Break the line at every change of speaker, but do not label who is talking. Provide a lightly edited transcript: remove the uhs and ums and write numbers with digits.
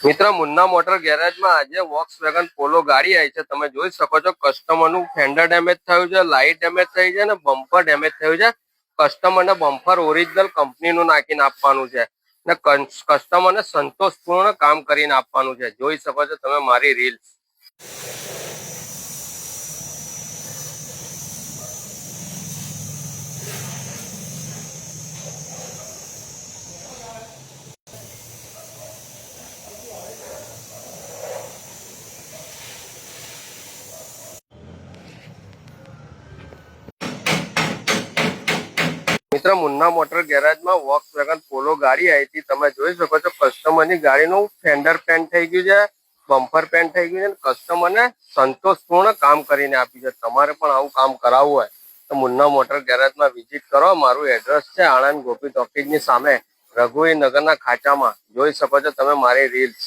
મિત્ર, મુન્ના મોટર ગેરેજમાં આજે વોક્સવેગન પોલો ગાડી આવી છે. તમે જોઈ શકો છો કસ્ટમરનું ફેન્ડર ડેમેજ થયું છે, લાઇટ ડેમેજ થઈ છે અને બમ્પર ડેમેજ થયું છે. કસ્ટમરને બમ્પર ઓરિજિનલ કંપનીનું નાખીને આપવાનું છે ને કસ્ટમરને સંતોષપૂર્ણ કામ કરીને આપવાનું છે. જોઈ શકો છો તમે મારી રીલ્સ. મિત્ર, મુન્ના મોટર ગેરેજમાં વોક્સવેગન પોલો ગાડી આવી હતી. તમે જોઈ શકો છો કસ્ટમરની ગાડીનું ફેન્ડર પેન્ટ થઈ ગયું છે, બમ્પર પેન્ટ થઈ ગયું છે. કસ્ટમરને સંતોષપૂર્ણ કામ કરીને આપ્યું છે. તમારે પણ આવું કામ કરાવવું હોય તો મુન્ના મોટર ગેરેજમાં વિઝિટ કરો. મારું એડ્રેસ છે આણંદ ગોપી ટોકીજની સામે, રઘુવી નગરના ખાંચામાં. જોઈ શકો છો તમે મારી રીલ્સ.